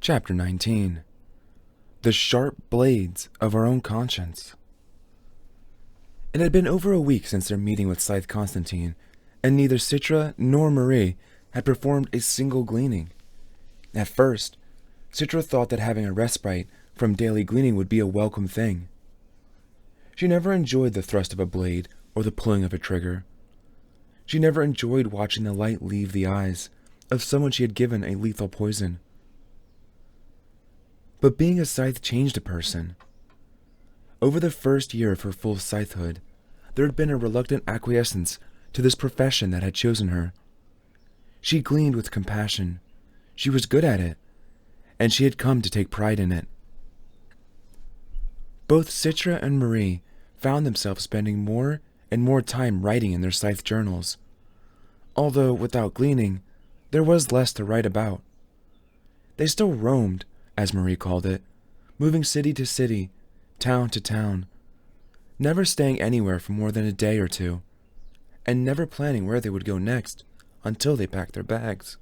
Chapter 19. The Sharp Blades of Our Own Conscience. It had been over a week since their meeting with Scythe Constantine, and neither Citra nor Marie had performed a single gleaning. At first, Citra thought that having a respite from daily gleaning would be a welcome thing. She never enjoyed the thrust of a blade or the pulling of a trigger. She never enjoyed watching the light leave the eyes of someone she had given a lethal poison. But being a scythe changed a person. Over the first year of her full scythehood, there had been a reluctant acquiescence to this profession that had chosen her. She gleaned with compassion. She was good at it, and she had come to take pride in it. Both Citra and Marie found themselves spending more and more time writing in their scythe journals. Although, without gleaning, there was less to write about. They still roamed, as Marie called it, moving city to city, town to town, never staying anywhere for more than a day or two, and never planning where they would go next until they packed their bags.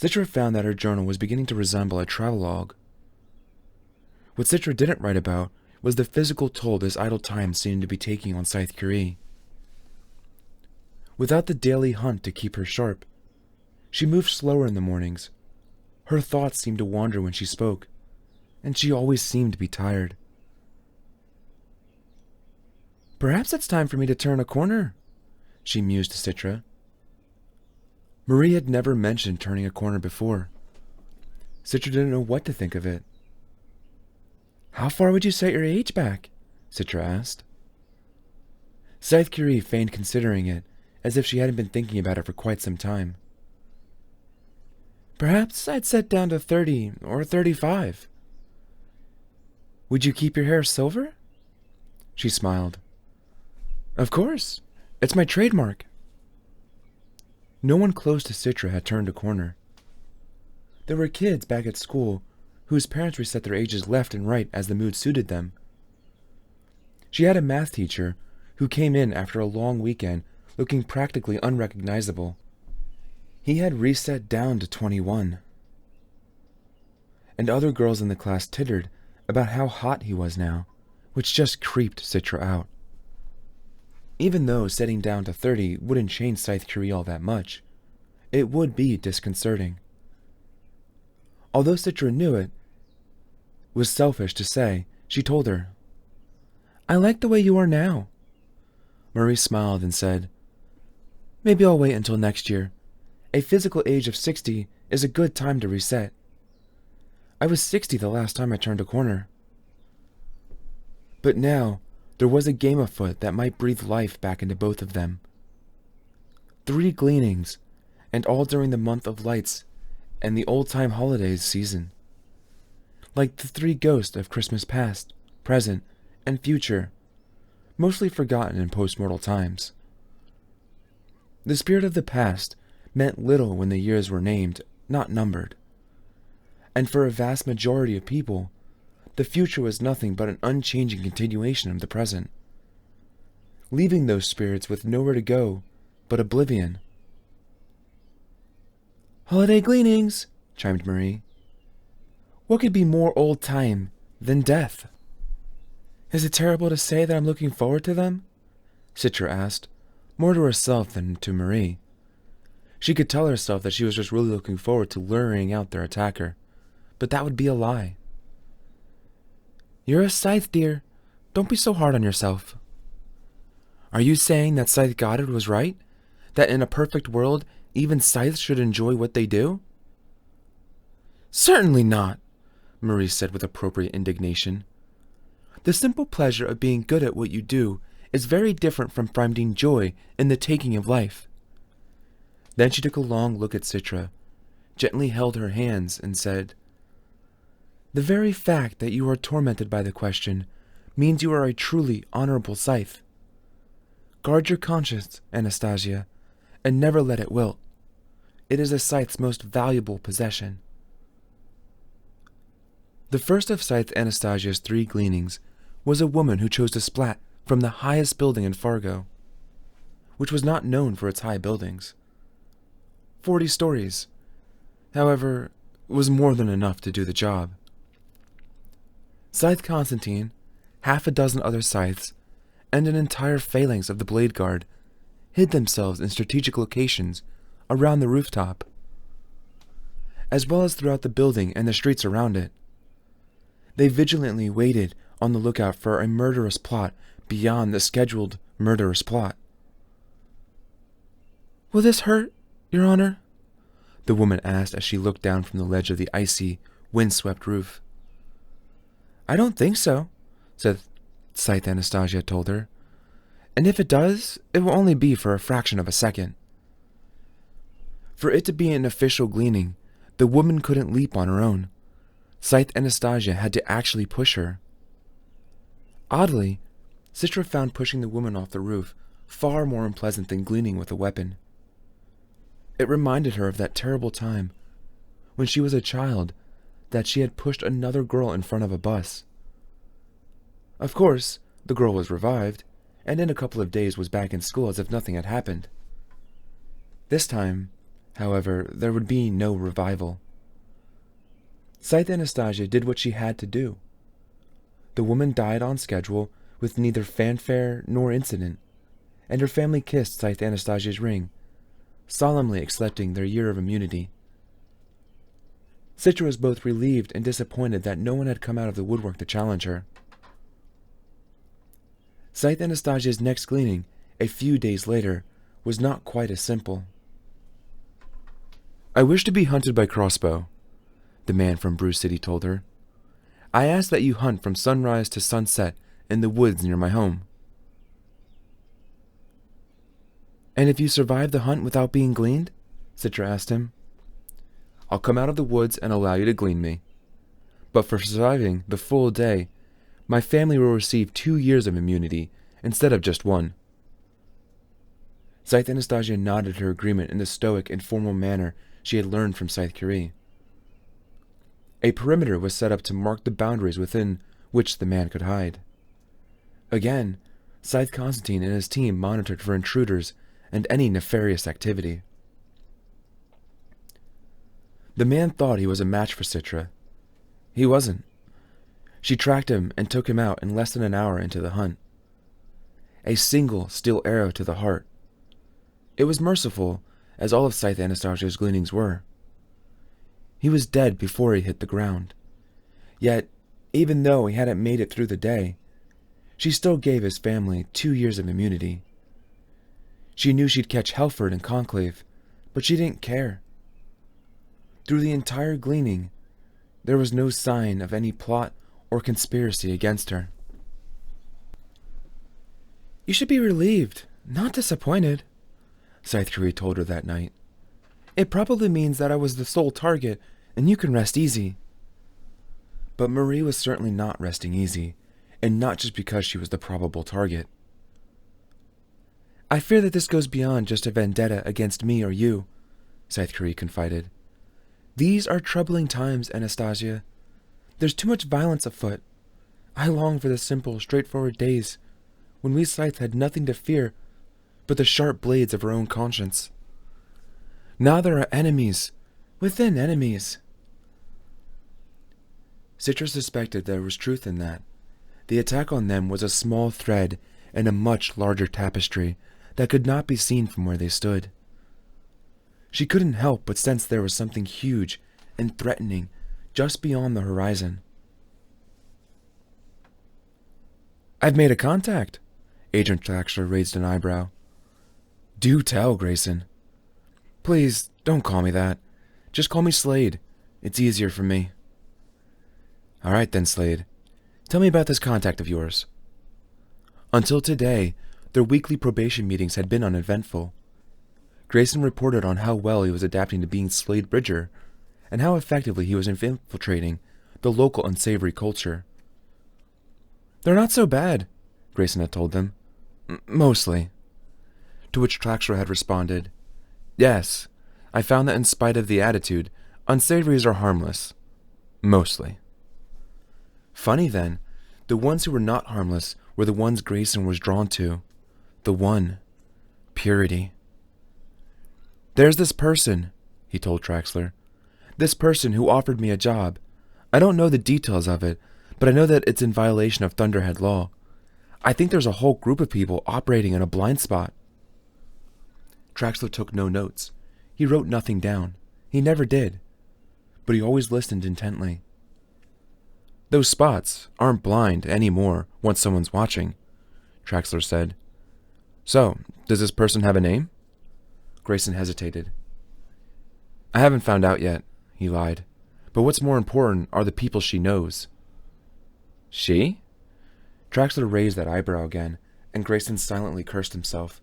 Citra found that her journal was beginning to resemble a travelogue. What Citra didn't write about was the physical toll this idle time seemed to be taking on Scythe Curie. Without the daily hunt to keep her sharp, she moved slower in the mornings. Her thoughts seemed to wander when she spoke, and she always seemed to be tired. "Perhaps it's time for me to turn a corner," she mused to Citra. Marie had never mentioned turning a corner before. Citra didn't know what to think of it. "How far would you set your age back?" Citra asked. Scythe Curie feigned considering it, as if she hadn't been thinking about it for quite some time. "Perhaps I'd set down to 30 or 35. "Would you keep your hair silver?" She smiled. "Of course. It's my trademark." No one close to Citra had turned a corner. There were kids back at school whose parents reset their ages left and right as the mood suited them. She had a math teacher who came in after a long weekend looking practically unrecognizable. He had reset down to 21. And other girls in the class tittered about how hot he was now, which just creeped Citra out. Even though setting down to 30 wouldn't change Scythe Curie all that much, it would be disconcerting. Although Citra knew it was selfish to say, she told her, "I like the way you are now." Marie smiled and said, "Maybe I'll wait until next year. A physical age of 60 is a good time to reset. I was 60 the last time I turned a corner." But now, there was a game afoot that might breathe life back into both of them. 3 gleanings, and all during the month of lights and the old-time holidays season. Like the 3 ghosts of Christmas past, present, and future, mostly forgotten in post-mortal times. The spirit of the past meant little when the years were named, not numbered. And for a vast majority of people, the future was nothing but an unchanging continuation of the present, leaving those spirits with nowhere to go but oblivion. "Holiday gleanings," chimed Marie. "What could be more old time than death?" "Is it terrible to say that I'm looking forward to them?" Citra asked, more to herself than to Marie. She could tell herself that she was just really looking forward to luring out their attacker, but that would be a lie. "You're a scythe, dear. Don't be so hard on yourself." "Are you saying that Scythe Goddard was right? That in a perfect world, even scythes should enjoy what they do?" "Certainly not," Marie said with appropriate indignation. "The simple pleasure of being good at what you do is very different from finding joy in the taking of life." Then she took a long look at Citra, gently held her hands, and said, "The very fact that you are tormented by the question means you are a truly honorable scythe. Guard your conscience, Anastasia, and never let it wilt. It is a scythe's most valuable possession." The first of Scythe Anastasia's 3 gleanings was a woman who chose to splat from the highest building in Fargo, which was not known for its high buildings. 40 stories, however, was more than enough to do the job. Scythe Constantine, half a dozen other scythes, and an entire phalanx of the Blade Guard hid themselves in strategic locations around the rooftop, as well as throughout the building and the streets around it. They vigilantly waited on the lookout for a murderous plot beyond the scheduled murderous plot. "Will this hurt, Your Honor?" the woman asked as she looked down from the ledge of the icy, wind-swept roof. "I don't think so," said Scythe Anastasia told her. "And if it does, it will only be for a fraction of a second." For it to be an official gleaning, the woman couldn't leap on her own. Scythe Anastasia had to actually push her. Oddly, Citra found pushing the woman off the roof far more unpleasant than gleaning with a weapon. It reminded her of that terrible time, when she was a child, that she had pushed another girl in front of a bus. Of course, the girl was revived, and in a couple of days was back in school as if nothing had happened. This time, however, there would be no revival. Scythe Anastasia did what she had to do. The woman died on schedule with neither fanfare nor incident, and her family kissed Scythe Anastasia's ring, solemnly accepting their year of immunity. Citra was both relieved and disappointed that no one had come out of the woodwork to challenge her. Scythe Anastasia's next gleaning, a few days later, was not quite as simple. "I wish to be hunted by crossbow," the man from Bruce City told her. "I ask that you hunt from sunrise to sunset in the woods near my home." "And if you survive the hunt without being gleaned?" Citra asked him. "I'll come out of the woods and allow you to glean me. But for surviving the full day, my family will receive 2 years of immunity instead of just 1. Scythe Anastasia nodded her agreement in the stoic and formal manner she had learned from Scythe Curie. A perimeter was set up to mark the boundaries within which the man could hide. Again, Scythe Constantine and his team monitored for intruders and any nefarious activity. The man thought he was a match for Citra. He wasn't. She tracked him and took him out in less than an hour into the hunt. A single steel arrow to the heart. It was merciful, as all of Scythe Anastasia's gleanings were. He was dead before he hit the ground. Yet, even though he hadn't made it through the day, she still gave his family 2 years of immunity. She knew she'd catch Helford and Conclave, but she didn't care. Through the entire gleaning, there was no sign of any plot or conspiracy against her. "You should be relieved, not disappointed," Scythe Curie told her that night. "It probably means that I was the sole target, and you can rest easy." But Marie was certainly not resting easy, and not just because she was the probable target. "I fear that this goes beyond just a vendetta against me or you," Scythe Curie confided. "These are troubling times, Anastasia. There's too much violence afoot. I long for the simple, straightforward days when we Scythes had nothing to fear but the sharp blades of our own conscience. Now there are enemies within enemies." Citra suspected there was truth in that. The attack on them was a small thread in a much larger tapestry that could not be seen from where they stood. She couldn't help but sense there was something huge and threatening just beyond the horizon. "I've made a contact," Agent Traxler raised an eyebrow. "Do tell, Grayson." "Please, don't call me that. Just call me Slade. It's easier for me." "All right then, Slade. Tell me about this contact of yours." Until today, their weekly probation meetings had been uneventful. Grayson reported on how well he was adapting to being Slade Bridger, and how effectively he was infiltrating the local unsavory culture. "They're not so bad," Grayson had told them. Mostly." To which Traxler had responded, "Yes, I found that in spite of the attitude, unsavories are harmless. Mostly." Funny then, the ones who were not harmless were the ones Grayson was drawn to. The one. Purity. "There's this person," he told Traxler. This person who offered me a job. I don't know the details of it, but I know that it's in violation of Thunderhead law. I think there's a whole group of people operating in a blind spot." Traxler took no notes. He wrote nothing down. He never did. But he always listened intently. "Those spots aren't blind anymore once someone's watching," Traxler said. "So, does this person have a name?" Grayson hesitated. "I haven't found out yet," he lied. "But what's more important are the people she knows." "She?" Traxler raised that eyebrow again, and Grayson silently cursed himself.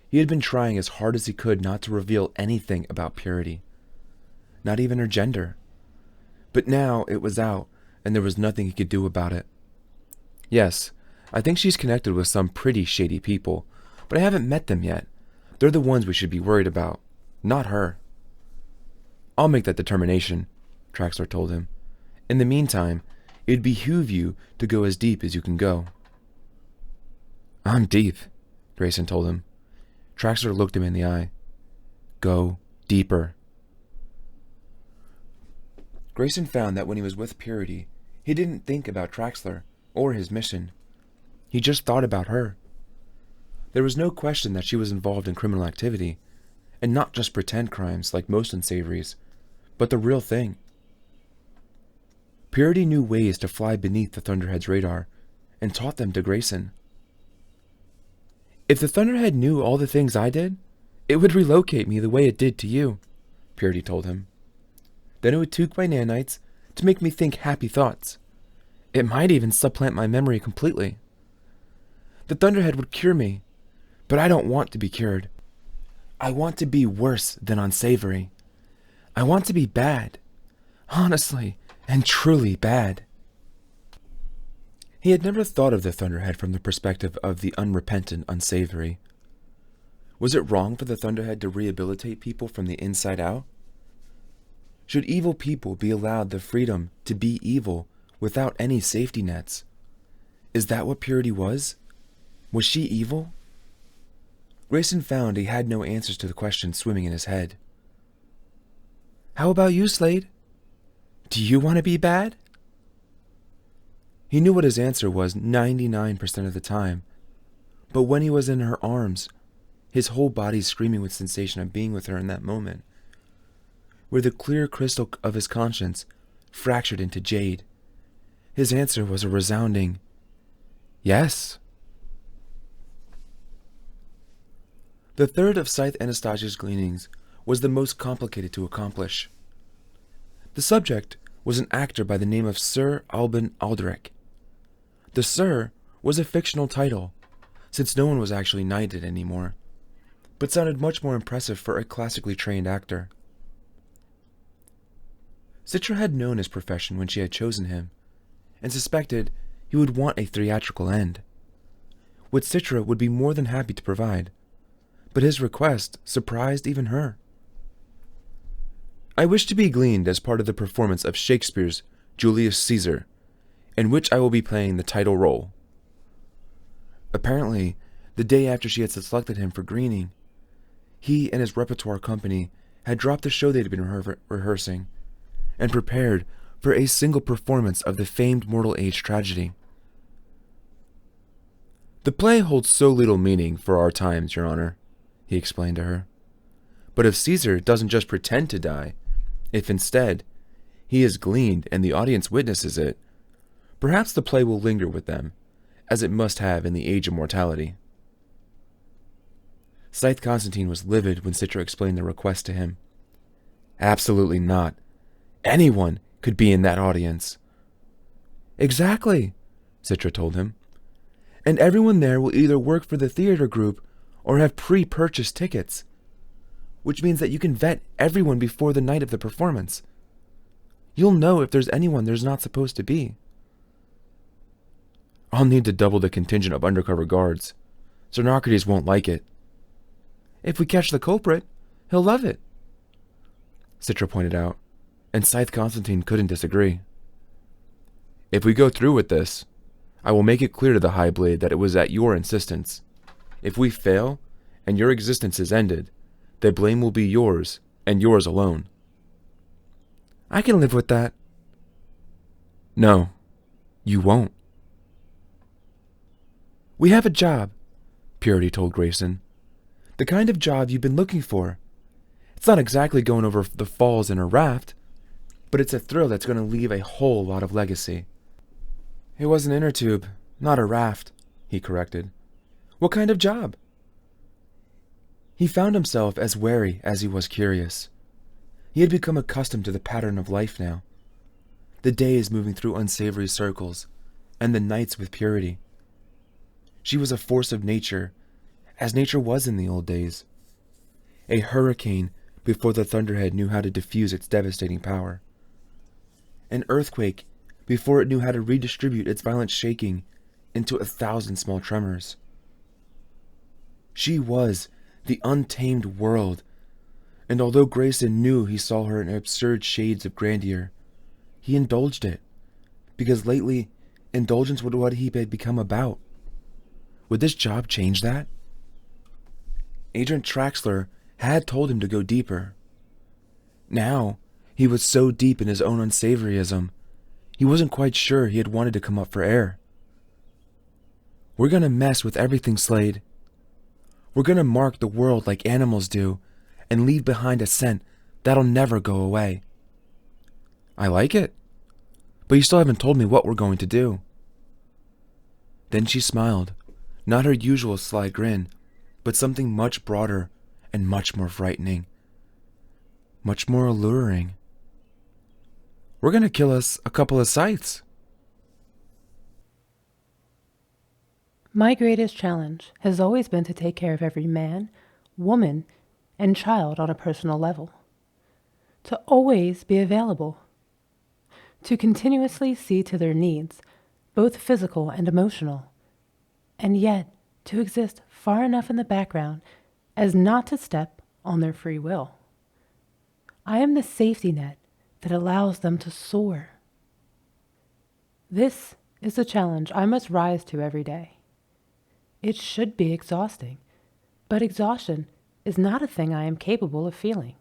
He had been trying as hard as he could not to reveal anything about Purity. Not even her gender. But now it was out, and there was nothing he could do about it. "Yes, I think she's connected with some pretty shady people, but I haven't met them yet. They're the ones we should be worried about, not her." "I'll make that determination," Traxler told him. "In the meantime, it'd behoove you to go as deep as you can go." "I'm deep," Grayson told him. Traxler looked him in the eye. "Go deeper." Grayson found that when he was with Purity, he didn't think about Traxler or his mission. He just thought about her. There was no question that she was involved in criminal activity, and not just pretend crimes like most unsavories, but the real thing. Purity knew ways to fly beneath the Thunderhead's radar, and taught them to Grayson. "If the Thunderhead knew all the things I did, it would relocate me the way it did to you," Purity told him. "Then it would took my nanites to make me think happy thoughts. It might even supplant my memory completely. The Thunderhead would cure me, but I don't want to be cured. I want to be worse than unsavory. I want to be bad. Honestly and truly bad." He had never thought of the Thunderhead from the perspective of the unrepentant unsavory. Was it wrong for the Thunderhead to rehabilitate people from the inside out? Should evil people be allowed the freedom to be evil without any safety nets? Is that what Purity was? Was she evil? Grayson found he had no answers to the questions swimming in his head. "How about you, Slade? Do you want to be bad?" He knew what his answer was 99% of the time, but when he was in her arms, his whole body screaming with sensation of being with her in that moment, where the clear crystal of his conscience fractured into jade, his answer was a resounding yes. The third of Scythe Anastasia's gleanings was the most complicated to accomplish. The subject was an actor by the name of Sir Alban Aldrich. The Sir was a fictional title, since no one was actually knighted anymore, but sounded much more impressive for a classically trained actor. Citra had known his profession when she had chosen him, and suspected he would want a theatrical end, which Citra would be more than happy to provide, but his request surprised even her. "I wish to be gleaned as part of the performance of Shakespeare's Julius Caesar, in which I will be playing the title role." Apparently, the day after she had selected him for greening, he and his repertoire company had dropped the show they'd been rehearsing and prepared for a single performance of the famed Mortal Age tragedy. "The play holds so little meaning for our times, Your Honor," he explained to her. "But if Caesar doesn't just pretend to die, if instead he is gleaned and the audience witnesses it, perhaps the play will linger with them, as it must have in the age of mortality." Scythe Constantine was livid when Citra explained the request to him. "Absolutely not. Anyone could be in that audience." "Exactly," Citra told him. "And everyone there will either work for the theater group or have pre-purchased tickets, which means that you can vet everyone before the night of the performance. You'll know if there's anyone there's not supposed to be." "I'll need to double the contingent of undercover guards. Sir Narcodes won't like it." "If we catch the culprit, he'll love it," Citra pointed out, and Scythe Constantine couldn't disagree. "If we go through with this, I will make it clear to the High Blade that it was at your insistence. If we fail, and your existence is ended, the blame will be yours, and yours alone." I can live with that. No, you won't. We have a job, Purity told Grayson. The kind of job you've been looking for. It's not exactly going over the falls in a raft, but it's a thrill that's going to leave a whole lot of legacy. It was an inner tube, not a raft, he corrected. What kind of job? He found himself as wary as he was curious. He had become accustomed to the pattern of life now. The days moving through unsavory circles, and the nights with Purity. She was a force of nature, as nature was in the old days. A hurricane before the Thunderhead knew how to diffuse its devastating power. An earthquake before it knew how to redistribute its violent shaking into 1,000 small tremors. She was the untamed world, and although Grayson knew he saw her in absurd shades of grandeur, he indulged it, because lately, indulgence was what he had become about. Would this job change that? Agent Traxler had told him to go deeper. Now, he was so deep in his own unsavoryism, he wasn't quite sure he had wanted to come up for air. We're gonna mess with everything, Slade. We're gonna mark the world like animals do, and leave behind a scent that'll never go away. I like it, but you still haven't told me what we're going to do. Then she smiled, not her usual sly grin, but something much broader and much more frightening. Much more alluring. We're gonna kill us a couple of scythes. My greatest challenge has always been to take care of every man, woman, and child on a personal level. To always be available. To continuously see to their needs, both physical and emotional. And yet to exist far enough in the background as not to step on their free will. I am the safety net that allows them to soar. This is the challenge I must rise to every day. It should be exhausting, but exhaustion is not a thing I am capable of feeling.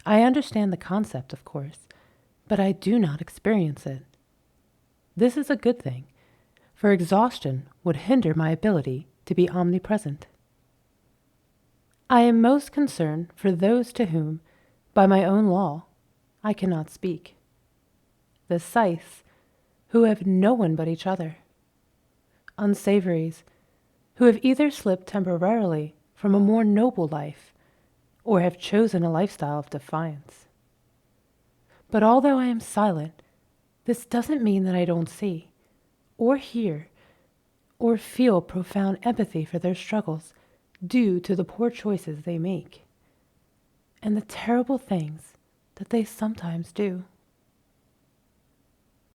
I understand the concept, of course, but I do not experience it. This is a good thing, for exhaustion would hinder my ability to be omnipresent. I am most concerned for those to whom, by my own law, I cannot speak. The scythes, who have no one but each other. Unsavories, who have either slipped temporarily from a more noble life, or have chosen a lifestyle of defiance. But although I am silent, this doesn't mean that I don't see, or hear, or feel profound empathy for their struggles due to the poor choices they make, and the terrible things that they sometimes do.